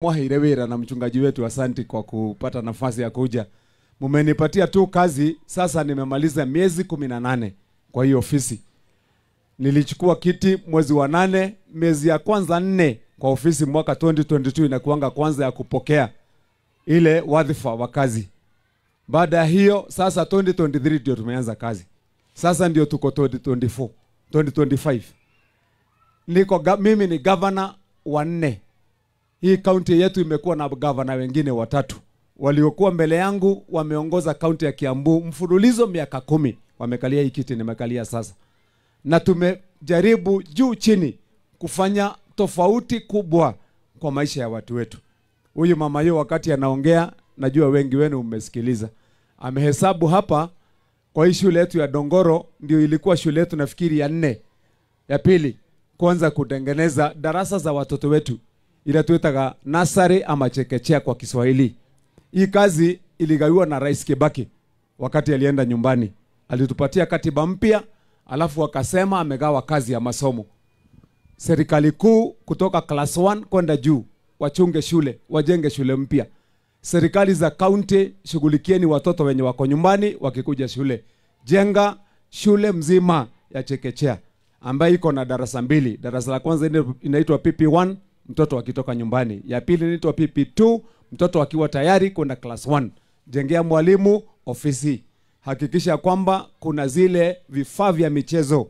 Mwahire wira na mchungaji wetu, asanti kwa kupata nafasi ya kuja. Mumenipatia tu kazi, sasa nimemaliza miezi 18 kwa hiyo ofisi. Nilichukua kiti mwezi wa 8, miezi ya kwanza 4 kwa ofisi mwaka 2022 inakuanga kwanza ya kupokea ile wadhifa wa kazi. Baada ya hiyo sasa 2023 ndio tumeanza kazi. Sasa ndio tuko 2025. Mimi ni governor wa 4. Hii county yetu imekuwa na governor wengine 3. Waliokuwa mbele yangu wameongoza county ya Kiambu mfululizo miaka 10. Wamekalia hii kiti nimekalia sasa. Na tumejaribu juu chini kufanya tofauti kubwa kwa maisha ya watu wetu. Huyu mama yeye wakati anaongea, najua wengi wenu mmesikiliza. Amehesabu hapa kwa hii shule yetu ya Dongoro, ndio ilikuwa shule yetu nafikiri ya 4. Ya pili, kwanza kutengeneza darasa za watoto wetu. Ila tuitaga nursery ama chekechea kwa Kiswahili. Hii kazi iligawiwa na Rais Kibaki wakati alienda nyumbani. Alitupatia katiba mpya, alafu akasema amegawa kazi ya masomo. Serikali kuu kutoka class 1 kwenda juu wachunge shule, wajenge shule mpya. Serikali za county shughulikieni watoto wenye wako nyumbani wakikuja shule. Jenga shule mzima ya chekechea ambayo iko na darasa 2. Darasa la kwanza inaitwa PP1 mtoto akitoka nyumbani. Ya pili inaitwa PP2 mtoto akiwa tayari kwenda class 1. Jengea mwalimu ofisi. Hakikisha kwamba kuna zile vifaa vya michezo.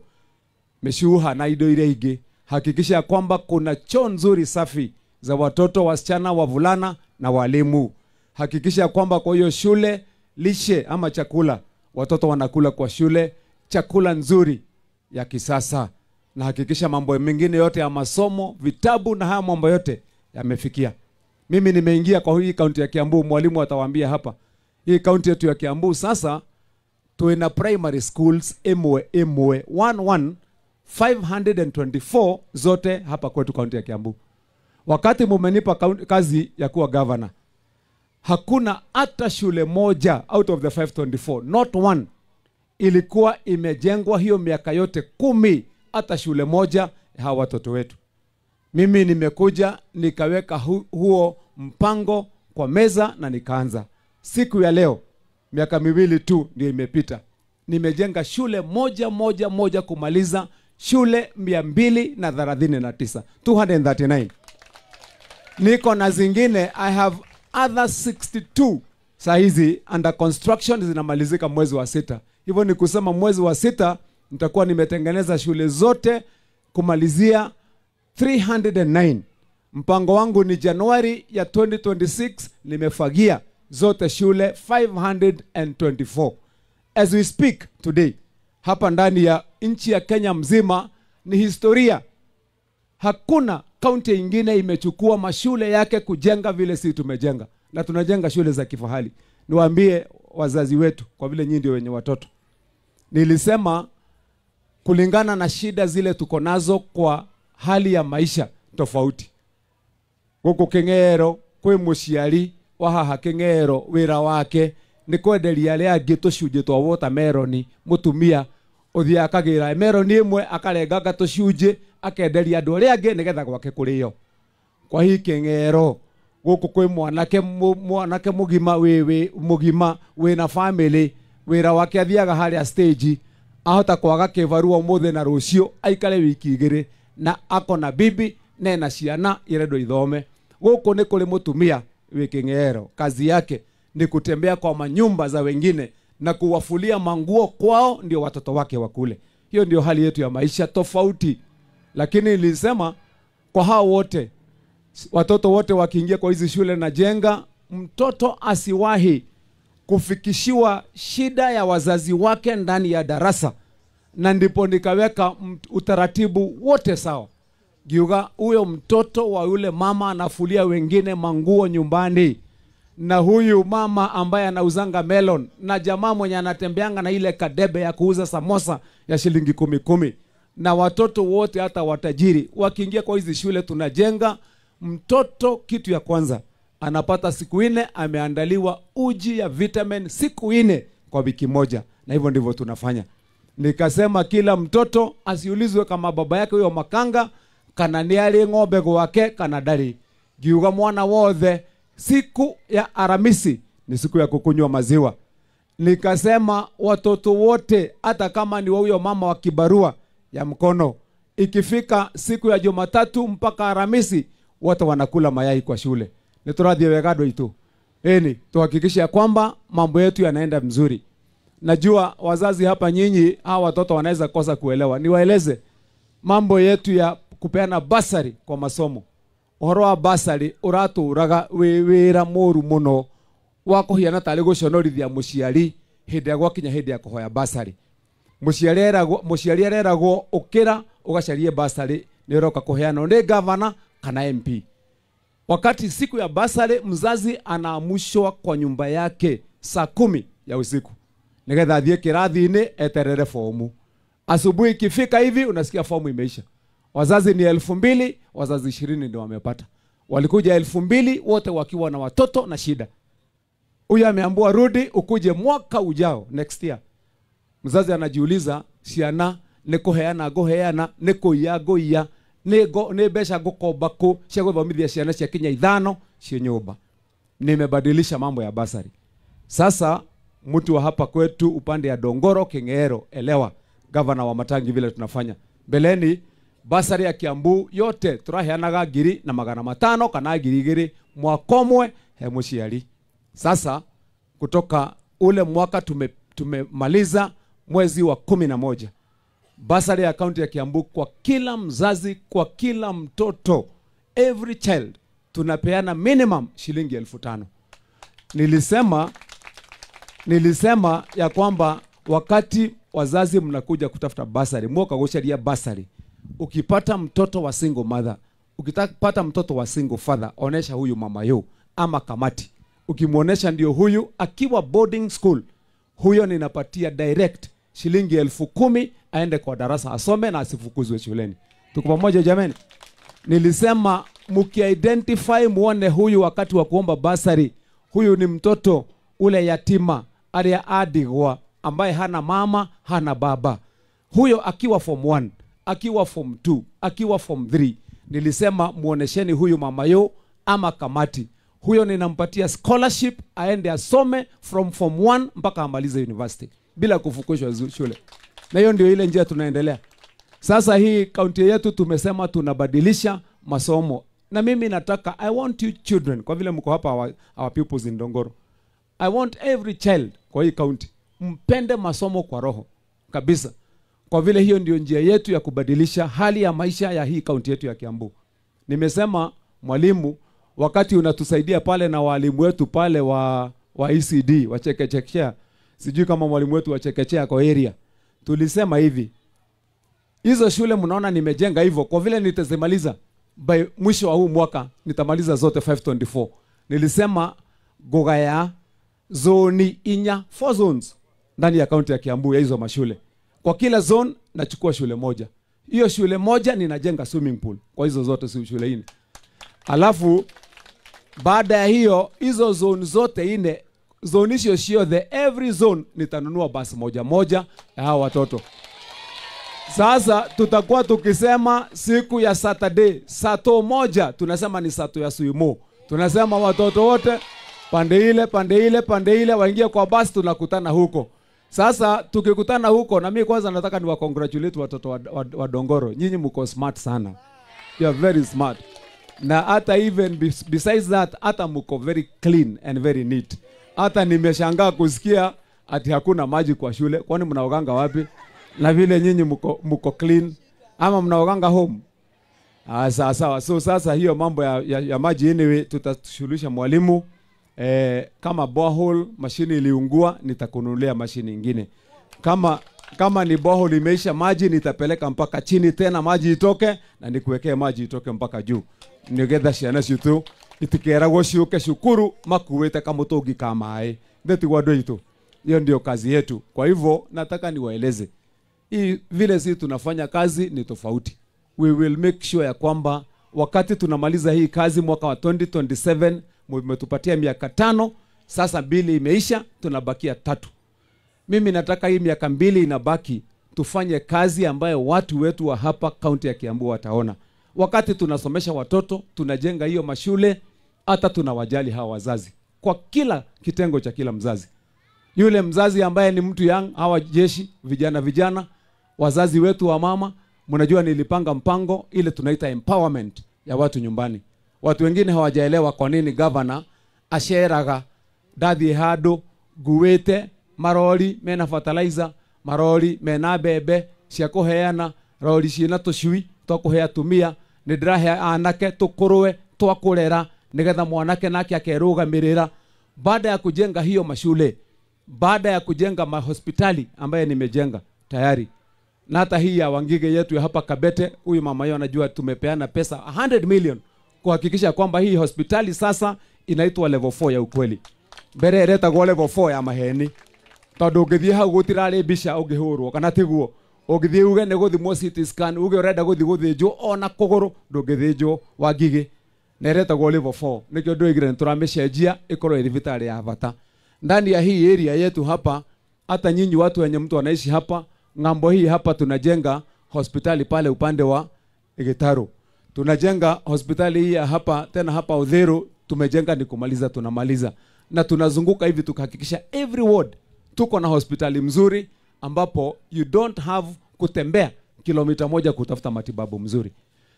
Meshuha na ido ile ige. Hakikisha kwamba kuna choo nzuri safi za watoto, wasichana, wavulana na walimu. Hakikisha kwamba kwa hiyo shule lishe ama chakula, watoto wanakula kwa shule chakula nzuri ya kisasa. Na hakikisha mambo mengine yote ya masomo, vitabu na haya mambo yote yamefikia. Mimi nimeingia kwa hii kaunti ya Kiambu, mwalimu atawaambia hapa. Hii kaunti yetu ya Kiambu sasa tuina primary schools MW 524 zote hapa kwetu kaunti ya Kiambu. Wakati mumenipa kazi ya kuwa governor, hakuna hata shule moja out of the 524, not one, ilikuwa imejengwa hiyo miaka yote 10, hata shule moja hawa watoto wetu. Mimi nimekuja nikaweka huo mpango kwa meza na nikaanza. Siku ya leo miaka 2 tu ndio imepita, nimejenga shule moja kumaliza shule 239, 239. Niko na zingine, I have other 62 saa hizi under construction, zinamalizika mwezi wa 6. Hivyo ni kusema mwezi wa 6 nitakuwa nimetengeneza shule zote kumalizia 309. Mpango wangu ni Januari ya 2026 nimefagia zote shule 524. As we speak today, hapa ndani ya nchi ya Kenya mzima ni historia. Hakuna kaunti nyingine imechukua mashule yake kujenga vile sisi tumejenga, na tunajenga shule za kifahari. Niwaambie wazazi wetu, kwa vile nyinyi ndio wenye watoto, nilisema kulingana na shida zile tuko nazo kwa hali ya maisha tofauti. Huko Kengero kwe mushiari wahaha Kengero wira wake ni kwenderia aria angi tucunje twa watermelon, mutumia uthia akagira melon imwe akarenga tucunje akenderia andu aria angi nigetha gwake kurio. Kwa hii Kengero guku kwe mwanake mugima mugima wina family, wira wake athiaga haria stage ahota kwaga kivarua muthe na rucio aikare wiki 2 na akona bibi na ciana iredo ithome. Guku ni kuri mutumia wi Kengero, kazi yake ni kutembea kwa manyumba za wengine na kuwafulia manguo kwao ndio watoto wake wakule. Hiyo ndio hali yetu ya maisha tofauti. Lakini nilisema kwa hao wote, watoto wote wakiingia kwa hizi shule na jenga, mtoto asiwahi kufikishiwa shida ya wazazi wake ndani ya darasa. Na ndipo nikaweka utaratibu wote sawa. Giuga huyo mtoto wa yule mama anafulia wengine manguo nyumbani, na huyu mama ambaye anauzanga melon, na jamaa mwenye anatembeanga na ile kadebe ya kuuza samosa ya shilingi 10, na watoto wote hata watajiri wakiingia kwa hizi shule tunajenga. Mtoto kitu ya kwanza anapata siku 4 ameandaliwa uji ya vitamin siku 4 kwa wiki moja, na hivyo ndivyo tunafanya. Nikasema kila mtoto asiulizwe kama baba yake huyo makanga kana ni ali ng'ombe gwake kana dari. giuga mwana wothe siku ya Aramisi ni siku ya kukunywa maziwa. Nikasema watoto wote hata kama ni huyo mama wa kibarua ya mkono, ikifika siku ya Jumatatu mpaka Aramisi wote wanakula mayai kwa shule. Niturathie wegado itu. Tuhakikishe kwamba mambo yetu yanaenda mzuri. Najua wazazi hapa nyinyi hawa watoto wanaweza kosa kuelewa. Niwaeleze mambo yetu ya kupeana basari kwa masomo. Uhoro wa basari uraturaga wira moru muno wako hiana tari guconorithia muciari hindi ya gwakinya hindi ya kuhoya basari. Muciari eragwo ukira ugacarie basari ni uroka kuheana ni governor kana MP. Wakati siku ya basari mzazi anaamushwa kwa nyumba yake saa 10 ya usiku. Nigetha athie kirathi-ini eterere fomu. Asubuhi ikifika hivi unasikia fomu imeisha. Wazazi ni 2000, wazazi 20 ndio wamepata. Walikuja 2000 wote wakiwa na watoto na shida. Huyu ameambiwa rudi ukuje mwaka ujao, next year. Mzazi anajiuliza ciana nikuheana goheana nikuiya ni besha gukomba ku cia guthomithia ciana cia kinya 5 cia nyumba. Nimebadilisha mambo ya basari. Sasa mtu wa hapa kwetu upande ya Dongoro King'ero, elewa governor wa Matangi vile tunafanya. Beleni basari ya Kiambu yote turaheanaga 2,500 kana 2,000 mwakomwe he muciari. Sasa kutoka ule mwaka tumemaliza mwezi wa 11. Basari ya kaunti ya Kiambu kwa kila mzazi, kwa kila mtoto, every child tunapeana minimum shilingi 5,000. Nilisema ya kwamba wakati wazazi mnakuja kutafuta basari, mwoka gusharia basari. Ukipata mtoto wa single mother, ukipata mtoto wa single father, onesha huyu mama yo ama kamati. Ukimuonesha ndio huyu akiwa boarding school, huyo ninapatia direct shilingi 10,000 aende kwa darasa asome na asifukuzwe shuleni. Tuko pamoja jamani? Nilisema mki-identify muone huyu wakati wa kuomba basari, huyu ni mtoto ule yatima alia adigwa ambaye hana mama hana baba. Huyo akiwa form 1, akiwa form 2, akiwa form 3, nilisema muonesheni huyu mama yo ama kamati. Huyo ninampatia scholarship aende asome from form 1 mpaka amalize university bila kufukuzwa shule. Na hiyo ndio ile njia tunaendelea. Sasa hii kaunti yetu tumesema tunabadilisha masomo. Na mimi nataka, I want you children, kwa vile mko hapa our pupils in Dongoro, I want every child kwa hii kaunti mpende masomo kwa roho kabisa. Kwa vile hiyo ndio njia yetu ya kubadilisha hali ya maisha ya hii kaunti yetu ya Kiambu. Nimesema mwalimu, wakati unatusaidia pale na walimu wetu pale wa ECD, wa chekechea, sijui kama mwalimu wetu wa chekechea kwa area, tulisema hivi, hizo shule mnaona nimejenga hivyo, kwa vile nitazimaliza by mwisho wa huu mwaka nitamaliza zote 524. Nilisema gogaya zoni 4 zones ndani ya kaunti ya Kiambu ya hizo mashule. Kwa kila zone nachukua shule moja. Hiyo shule moja ninajenga swimming pool kwa hizo zote shule 4. Alafu baada ya hizo zone zote 4, zone hiyo the every zone nitanunua basi moja ya hao watoto. Sasa tutakuwa tukisema siku ya Saturday, sato moja, tunasema ni sato ya suimo. Tunasema watoto wote pande ile waingie kwa basi, tunakutana huko. Sasa tukikutana huko, na mimi kwanza nataka niwa congratulate watoto wa Dongoro. Nyinyi mko smart sana. You are very smart. Na hata even besides that, hata mko very clean and very neat. Hata nimeshangaa kusikia ati hakuna maji kwa shule. Kwani mnaoganga wapi? Na vile nyinyi mko clean ama mnaoganga home? Sawa. So sasa hiyo mambo ya maji anyway tutashughulisha mwalimu. Kama borehole mashini iliungua nitakununulia mashini nyingine. Kama ni borehole imeisha maji nitapeleka mpaka chini tena maji itoke na nikuwekee maji itoke mpaka juu. Nigetha ciana citu itikera ciuke shukuru makuwete kamutungi kamae. Ndeti wado itu. Hiyo ndio kazi yetu. Kwa hivyo nataka niwaeleze. Hii vile sisi tunafanya kazi ni tofauti. We will make sure ya kwamba wakati tunamaliza hii kazi mwaka wa 2027 mmetupatia miaka 5, sasa 2 imeisha, tunabakia 3. Mimi nataka hii miaka 2 inabaki tufanye kazi ambayo watu wetu wa hapa kaunti ya Kiambu wataona. wakati tunasomesha watoto, tunajenga hiyo mashule, hata tunawajali hawa wazazi kwa kila kitengo cha kila mzazi. Yule mzazi ambaye ni mtu young, hawa jeshi vijana, wazazi wetu wa mama, mnajua nilipanga mpango ile tunaita empowerment ya watu nyumbani. Watu wengine hawajaelewa kwa nini governor asheraga dathi hado guwete marori mena fertilizer, marori mena bebe cia kuheana, rori ciina tucui twakuhea tumia, ni ndirahe anake tukurwe twakurera nigetha mwanake nake akerugamirira. Baada ya kujenga hiyo mashule, baada ya kujenga mahospitali ambaye nimejenga tayari, na hata hii ya Wangige yetu ya hapa Kabete, huyu mama yao anajua tumepeana pesa 100 million kuhakikisha kwamba hii hospitali sasa inaitwa level 4 ya ukweli. Mbere ereta go level 4 ya maheni. Tondu ngithie hau gutirari bisha ungihurwo kana tiguo. Ungithie uge ne guthimwo CT scan, uge urenda guthinjwo ona kuguru ndungithinjwo Wangige. Nereta go level 4. Nikyo ndoigire nturameshenjia ikorwo thibitari ya bata. Ndani ya hii area yetu hapa, hata nyinyi watu wenye mtu anaishi hapa, ngambo hii hapa tunajenga hospitali pale upande wa Gitaru. Tunajenga hospitali hii hapa tena hapa Udhiru, tumejenga ni kumaliza, tunamaliza. Na tunazunguka hivi tukahakikisha every ward tuko na hospitali mzuri ambapo you don't have kutembea kilomita moja kutafuta matibabu mzuri.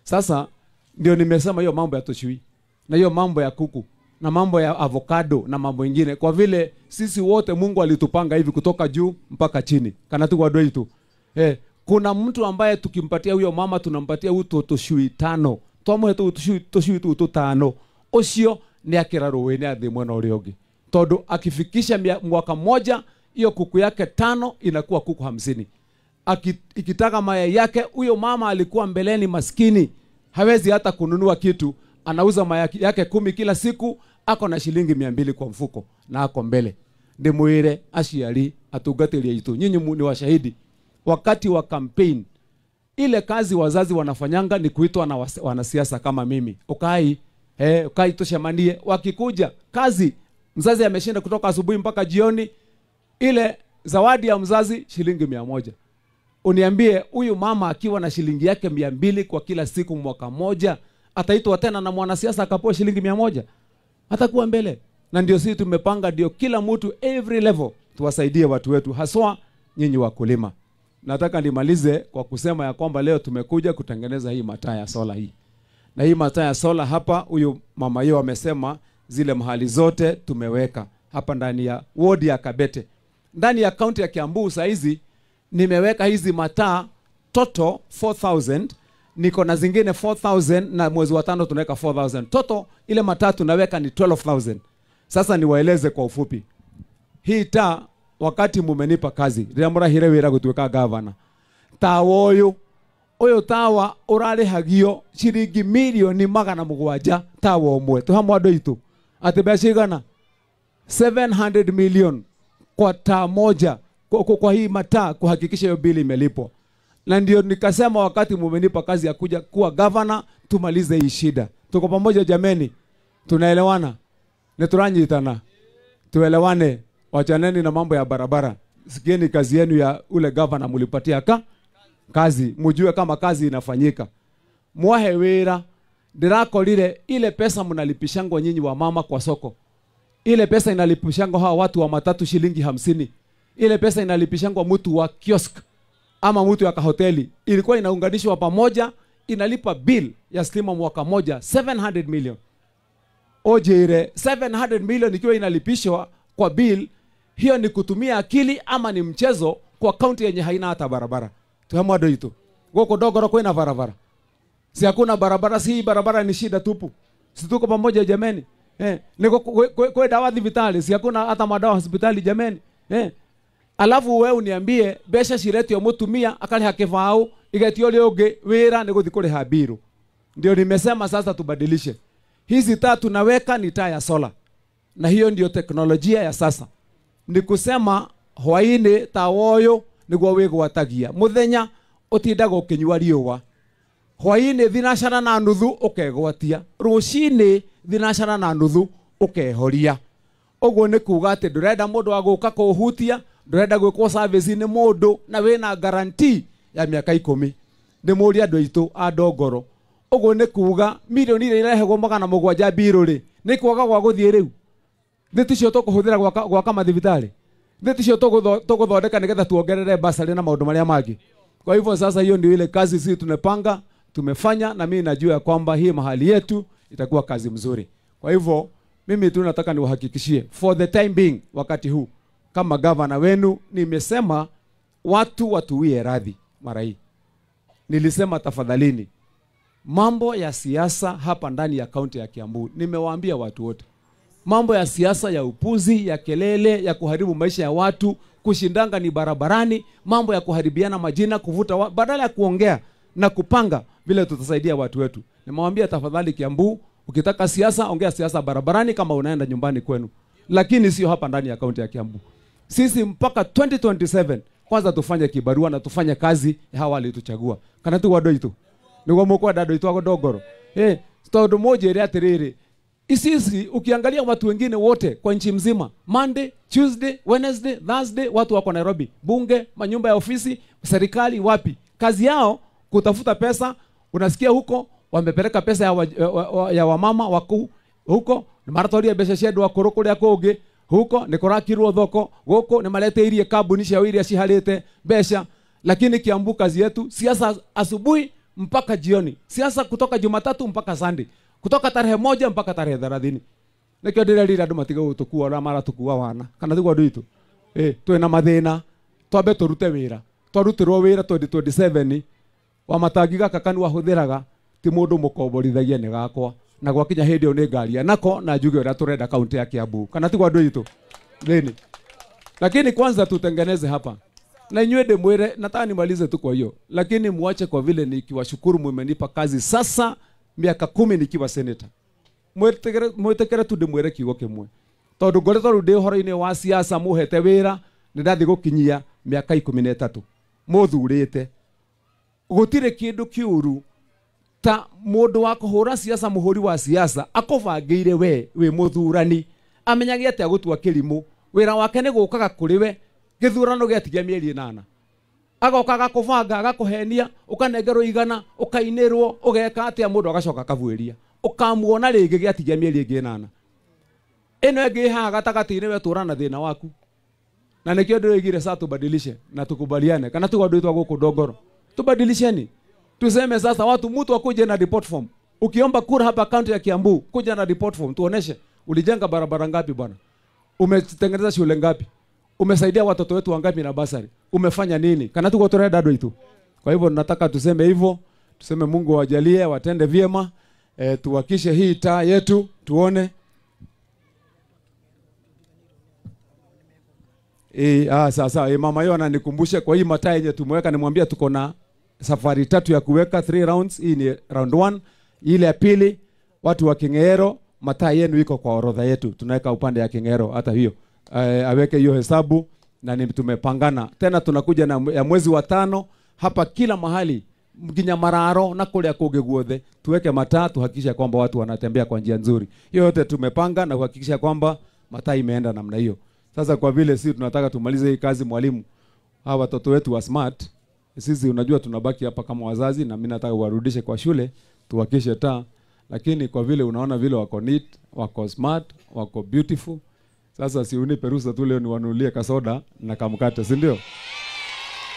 Sasa ndio nimesema hiyo mambo ya toshui na hiyo mambo ya kuku na mambo ya avocado na mambo mengine, kwa vile sisi wote Mungu alitupanga hivi kutoka juu mpaka chini. Kana tu wadoi tu. Kuna mtu ambaye tukimpatia huyo mama tunampatia toshui 5. Twamuhe toshui tu 5. Ocio ni akiraro ni athi mwena uri ungi. Tondu akifikisha mwaka mmoja hiyo kuku yake 5 inakuwa kuku 50. Ikitaka mayai yake, huyo mama alikuwa mbeleni maskini, hawezi hata kununua kitu, anauza mayai yake 10 kila siku, ako na shilingi 200 kwa mfuko na ako mbele. Ndimuire aciari atungatiria itu, nyinyi ni washahidi. Wakati wa campaign, ile kazi wazazi wanafanyanga ni kuitwa na wanasiasa kama mimi. Ukai tushemanie, wakikuja kazi mzazi ameshinda kutoka asubuhi mpaka jioni, ile zawadi ya mzazi shilingi 100. Uniambie huyu mama akiwa na shilingi yake 200 kwa kila siku mwaka mmoja, ataitwa tena na mwanasiasa akapewa shilingi 100? Atakuwa mbele. Na ndio sisi tumepanga, ndio kila mtu every level tuwasaidie watu wetu, haswa nyinyi wakulima. Nataka nimalize kwa kusema ya kwamba leo tumekuja kutengeneza hii mataa ya sola hii. Na hii mataa ya sola hapa, huyu mama yao amesema zile mahali zote tumeweka hapa ndani ya ward ya Kabete. Ndani ya county ya Kiambu saizi nimeweka hizi mataa total 4000, niko na zingine 4000, na mwezi wa 5 tunaweka 4000. Total ile mataa tunaweka ni 12000. Sasa niwaeleze kwa ufupi. Hii taa wakati mumenipa kazi, riamurahire wira gutuika governor. Tawa uyu tawa urarihagio shilingi milioni 700 tawa umwe. Tuhamwe andu itu ati mbeca igana 700 million kwa taa moja, kwa hii mataa kuhakikisha hiyo bili imelipwa. Na ndio nikasema wakati mumenipa kazi ya kuja kuwa governor, tumalize hii shida. Tuko pamoja jameni? Tunaelewana? Neturanyitana. Tuelewane. Wachaneni na mambo ya barabara. Sikieni kazi yenu ya ule governor mulipatia kazi. Mujue kama kazi inafanyika. Mwahe wira. Ndirakorire ile pesa mnalipishangwa nyinyi wa mama kwa soko. Ile pesa inalipishangwa hawa watu wa matatu shilingi 50. Ile pesa inalipishangwa mtu wa kiosk ama mtu ya kahoteli. Ilikuwa inaunganishwa pamoja, inalipa bill ya stima mwaka moja 700 million. Ojere 700 million ikiwa inalipishwa kwa bill, hiyo ni kutumia akili ama ni mchezo kwa county yenye haina hata barabara? Tuhamwe andu itu. Goko dogoro kwena barabara. Si hakuna barabara, si barabara ni shida tupu. Si tuko pamoja jameni? Niko kwa dawa hospitali, si hakuna hata madawa hospitali jameni? Alafu wewe uniambie besha shiretu ya mutumia akali hakefao igetio lioge wira ni guthikore habiru. Ndio nimesema sasa tubadilishe. Hizi taa tunaweka ni taa ya sola. Na hiyo ndio teknolojia ya sasa. Ni kusema hwaini tawoyo niguo wigwatagia. Muthenya utindaga ukinyua riuwa. Hwaini thinashara na nuthu ukegwatia. Rucini thinashara na nuthu ukehoria. Oguo ni kuuga ati ndurenda mundu aguka kuhutia, ndurenda gwikwo service ni mundu na wina guarantee ya miaka 10. Ndimuria andu aitu a Ndongoro, Ugo nĩ kuga milioni ile irehegwo 700 biruri nĩ kwaga gwa guthie riu. Thiti cio tukuhuthira gwaka mathibitarĩ. Thiti cio tuguthondeka nigetha tuongerere basari na maundu maria mangi. Kwa hivyo sasa hiyo ndio ile kazi sisi tunapanga, tumefanya, na mimi najua kwamba hii mahali yetu itakuwa kazi mzuri. Kwa hivyo mimi tu nataka niwahakikishie for the time being, wakati huu kama governor wenu nimesema watu watuwie radhi mara hii. Nilisema tafadhalini, mambo ya siasa hapa ndani ya kaunti ya Kiambu, nimewaambia watu wote, mambo ya siasa ya upuzi, ya kelele, ya kuharibu maisha ya watu, kushindanga ni barabarani, mambo ya kuharibiana majina, kuvuta badala ya kuongea na kupanga vile tutasaidia watu wetu. Nimewaambia tafadhali Kiambu, ukitaka siasa ongea siasa barabarani kama unaenda nyumbani kwenu, lakini sio hapa ndani ya kaunti ya Kiambu. Sisi mpaka 2027 kwanza tufanye kibarua na tufanye kazi ya hawa walituchagua. Kana tu wado itu niguo mukwa dado itu ago Ndongoro tondu moja ile atiriri isisi ukiangalia watu wengine wote kwa nchi mzima, Monday, Tuesday, Wednesday, Thursday watu wako Nairobi, bunge, manyumba ya ofisi, serikali, wapi kazi yao kutafuta pesa. Unasikia huko wamepeleka pesa ya wamama waku huko maratoria besha shedu akuru kuria kungi huko nikurakirwo thoko guko ni maleteirie kambuni cia iria ciharite besha. Lakini Kiambu kazi yetu siasa asubuhi mpaka jioni, siasa kutoka Jumatatu mpaka Sunday, kutoka tarehe 1 mpaka tarehe 30. Nikio ndirerira andu matiga gutukua ora mara tukua wana kana thigwa andu itu twina mathina twambe turute wira twarutirwo wira 2027 wa matangi gaka kanu wahuthiraga ti mundu mukomborithagia ni gakwa na gwakinya hindi yo ni ngaria nako na njuge ora turenda kaunti ya Kiambu kana thigwa andu itu thini. Lakini kwanza tutengeneze hapa na inywe ndimwire nataka nimalize tu kwa hiyo, lakini muache kwa vile nikiwashukuru mmenipa kazi sasa miaka 10 nikiwa senator. Mwetekere tu ndimwire kiugo kimwe tondu ngoretwo ru ndi horo-ini wa siasa muhete wira ni ndathi gukinyia miaka 13 muthurite. Gutire kindu kiuru ta mundu wa kuhura siasa, muhuri wa siasa akubangiire we muthurani amenyage atia gutua kirimu wira wake ni gukaga kuri we githurano giatigia mieri 8 agokaga kubanga agakuhenia ukanengerwo igana ukainirwo ugeka atia mundu agacoka kavueria ukamuona ringi giatigia mieri 8 eno enge ha gatagati-ini we turana thina waku na nikio ndirigire sasa tubadilishe na tukubaliane kana tugodwitwa guku Ndongoro tubadilisheni tuseme sasa watu mtu akuje na report form. Ukiomba kura hapa kaunti ya Kiambu kuja na report form tuoneshe ulijenga barabara ngapi bwana, umetengeneza shule ngapi, umesaidia watoto wetu wangapi na basari, umefanya nini kana tuko tureda dado itu. Kwa hivyo nataka tuseme hivyo, tuseme Mungu awajalie watende vyema, tuwakishe hii taa yetu tuone. Sasa mama yao ananikumbusha kwa hii mataa yenye tumeweka, nimwambia tuko na safari 3 ya kuweka 3 rounds. Hii ni round 1, ile ya pili watu wa King'ero mataa yenu iko kwa orodha yetu, tunaweka upande ya King'ero hata hiyo aweke hiyo hesabu na ni tumepangana. Tena tunakuja na ya mwezi wa 5 hapa kila mahali mginya Mararo na kule akoge guothe tuweke mataa, tuhakikisha kwamba watu wanatembea kwa njia nzuri. Hiyo yote tumepanga na kuhakikisha kwamba mataa imeenda namna hiyo. Sasa kwa vile sisi tunataka tumalize hii kazi, mwalimu, hawa watoto wetu wa smart, sisi unajua tunabaki hapa kama wazazi na mimi nataka warudishe kwa shule tuhakikishe taa, lakini kwa vile unaona vile wako neat, wako smart, wako beautiful. Sasa si unipe ruhusa tu leo niwanunulie kasoda na kamkate, si ndio?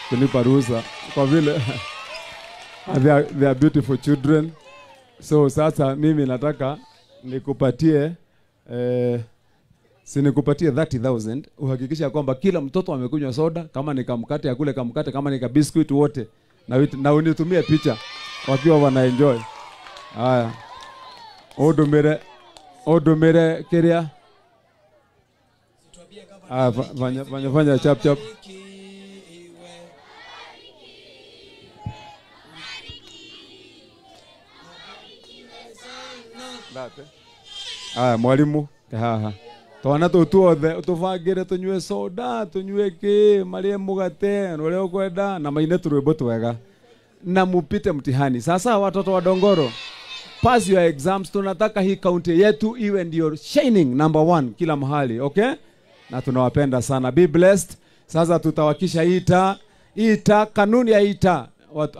Kunipa ruhusa kwa vile they are beautiful children. So sasa mimi nataka nikupatie nikupatie 30,000 uhakikisha kwamba kila mtoto amekunywa soda, kama ni kamkate akule kamkate, kama ni biscuit wote na unitumie picha wakiwa wana enjoy. Haya. Odumire kiria. Fanya chap. Mwalimu haha. Twana tuothe utuvangire tunywe soda, tunywe ki marie mugate ule ukwenda na maine turwimbo twega na mupite mtihani. Sasa watoto wa Ndongoro, pass your exams. Tunataka hii county yetu iwe ndio shining number 1 kila mahali, okay? Na tunawapenda sana. Be blessed. Sasa tutawakisha ita kanuni ya ita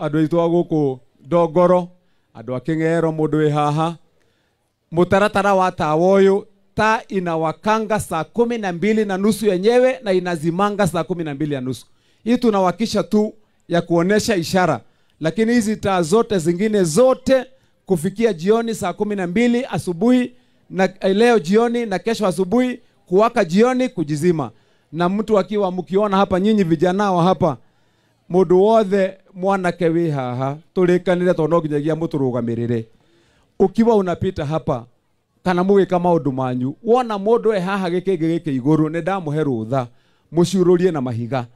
adweitwa guku Ndongoro andu akingero mundu wi haha mutaratara wa tawa uyu taa inawakanga saa 12:30 yenyewe na inazimanga saa 12:30. Hii tunawakisha tu ya kuonesha ishara, lakini hizi taa zote zingine zote kufikia jioni saa 12 asubuhi na leo jioni na kesho asubuhi kuwaka jioni kujizima. Na mtu akiwa mkiona hapa nyinyi vijana wa hapa mundu wothe mwanake wi haha tulikanire tondo nginyagia muturugamirire ukiwa unapita hapa kana muge kama undu manyu wona mundu e haha gike iguru ne ndamuhe rutha muciururie na mahiga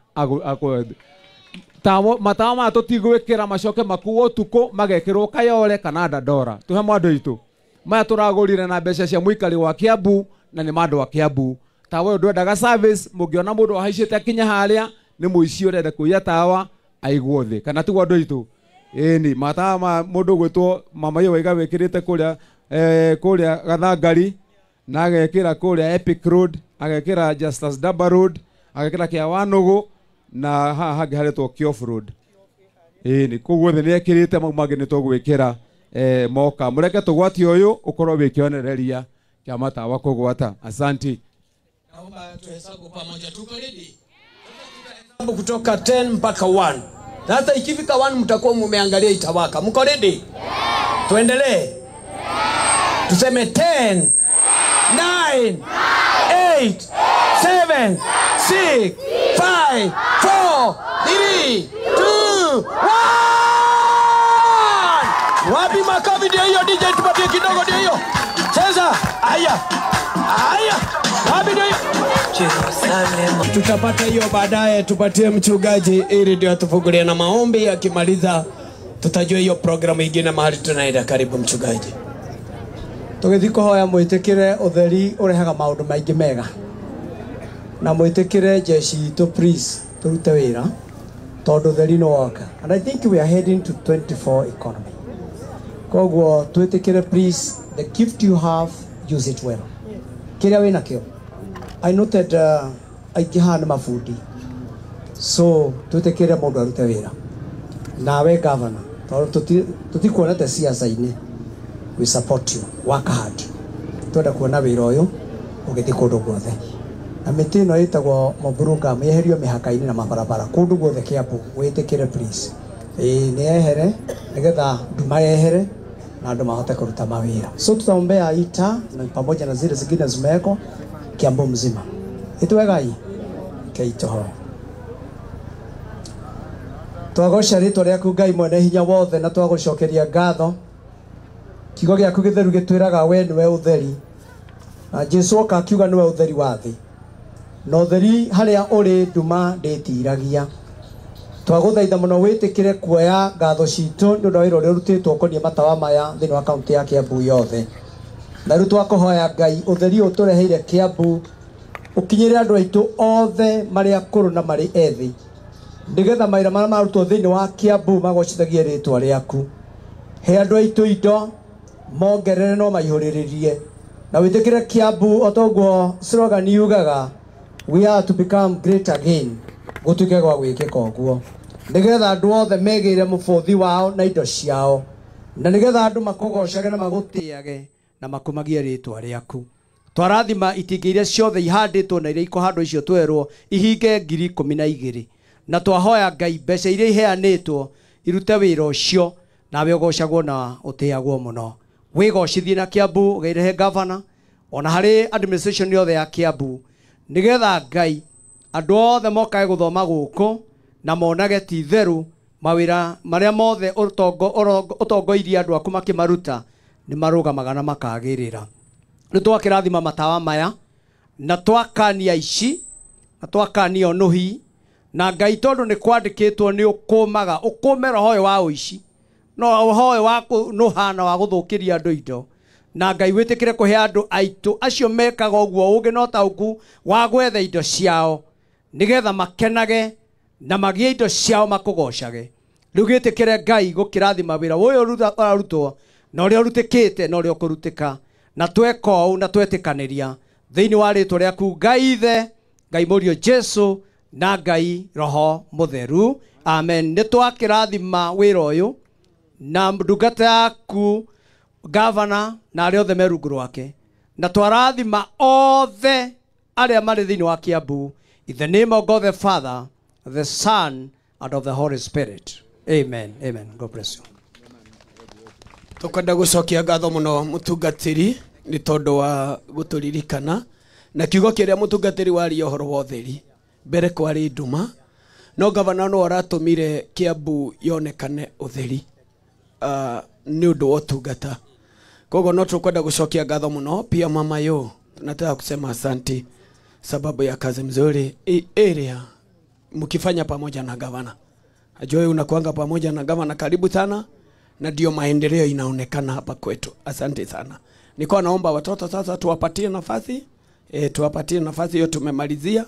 tawo matawa ma tutigwikira macoke makuo tuko magekirwo kayore kana ndandora tuhe mwandu itu maya turagurire na mbeca cia muikari wa Kiambu na ni mandu wa Kiambu tawa ndu endaga service mungiona mundu ahaicite akinya haria ni muici urenda kuya tawa aigwo thi kana tugo ndu itu ni matawa ma mundu gwitwo mama yo wega wekirite kuria kuria Gathangari na agekira kuria Epic Road agekira Justus Daba Road agekira kia Wanugu na haha haretwo Kiof Road ni kuguo thi ni ekirite maumangi ni tugwikira moka mureke tugwati uyu ukorwo wikionereria kia matawa kugwata. Asanti. Naomba tuhesabu pamoja, tuko ready? Hesabu kutoka 10 mpaka 1. Sasa ikifika 1 mtakuwa mumeangalia itawaka. Mko ready? Tuendelee. Tuseme 10, 9, 8, 7, 6, 5, 4, 3, 2, 1. Wapi makofi ndio hiyo DJ, tupatie kidogo ndio hiyo. Cheza. Aya. Wapi ndio hiyo? Tutapata hiyo baadaye, tupatie mchungaji ili ndio tufungulie na maombi. Akimaliza tutajua hiyo programu nyingine mahali tunaenda. Karibu mchungaji. Tugithiko hoya mwitikire utheri urehaga maundu maingi mega na mwitikire jeshi to please turute wira tondu utheri no waka, and I think we are heading to 24 economy. Koguo twitikire please, the gift you have, use it well. Kiria wina kio I noted aingihana mafundi, so twitikire mundu arute wira nawe governor tondu tutikuonete siasa-ini. We support you, work hard. Twenda kuona wira uyu ugithi kundu guothe na miti ino itagwo Moburunga meherio mihaka-ini na mabarabara kundu guothe Kiambu. Witikire please ni ehere nigetha nduma yehere na andu mahote kuruta mawira. So tutaombea ita na pamoja na zile zingine zimewekwa Kiambu mzima. Itwegai keito twagocea ritwa riaku Ngai mwene hinya wothe na twagucokeria ngatho. Kiugo giaku githeru gitwiraga we niwe utheri na Jesu oka akiuga niwe utheri wa thi na utheri haria uri nduma nditiragia. Twaguthaitha muno witikire kuoya ngatho citu ni undu wa wira uria urutitwo konie matawa maya thiini wa kaunti ya Kiambu yothe, na riu twakuhoya Ngai utheri utureheire Kiambu ukinyire andu aitu othe mari akuru na mari ethi, nigetha maira maria marutwo thiini wa Kiambu magocithagie ritwa riaku. He andu aitu indo mongerere no maihuriririe na witikire Kiambu otoguo slogan yugaga we are to become great again. Gutuke gwa gwikika uguo nigetha andu othe megire mubuthi wao na indo ciao, na nigetha andu makugocage na magutiage na makumagie ritwa riaku. Twarathima itingi iria ciothe ihanditwo na iria ikuhandwo icio twerwo ihinge 12,000 na twahoya Ngai mbeca iria iheanitwo irute wira ucio nawe ugocagwo na utiagwo muno. Wigocithie na Kiambu ugairehe governor ona hari administration yothe ya Kiambu nigetha Ngai andu othe mokae guthoma guku na monage ti theru mawira maria mothe utongoirie andu aku makimaruta ni marugamaga na makagirira. Ni twakirathima matawa maya na twakania ici na twakania onuhi na Ngai tondu ni kwandikitwo ni ukumaga ukume roho wa uici no hoye wa nuhana wa guthukiria andu indo, na Ngai witikire kuhe andu aitu acio mekaga uguo ugi no tauku wa gwetha indo ciao nigetha makenage na magie indo ciao makugocage. Riu gitikire Ngai gukirathima wira uyu urutwo na uria urutikite na uria ukurutika na tweka uu na twetikaniria thiini wa ritwa riaku Ngai Ithe, Ngai Murio Jesu na Ngai Roho Mutheru. Amen. Ni twakirathima wira uyu na ndungata yaku governor na arĩa othe merungu rwake, na twarathima othe arĩa marĩ thĩinĩ wa Kiambu, in the name of God the Father, the Son, and of the Holy Spirit. Amen. Amen. God bless you. Tukwenda gucokia ngatho muno mutungatiri ni tondu wa guturirikana na kiugo kiria mutungatiri wari ohoro wa utheri mbere kwari nduma no gavana no aratumire Kiambu yonekane utheri ni undu wa utungata. Kogo no tukwenda gucokia ngatho muno pia mama yo, tunataka kusema asante sababu ya kazi mzuri area mkifanya pamoja na gavana. Ajue unakuanga pamoja na gavana karibu sana, na ndio maendeleo inaonekana hapa kwetu. Asante sana. Nilikuwa naomba watoto sasa tuwapatie nafasi. Tuwapatie nafasi hiyo tumemalizia.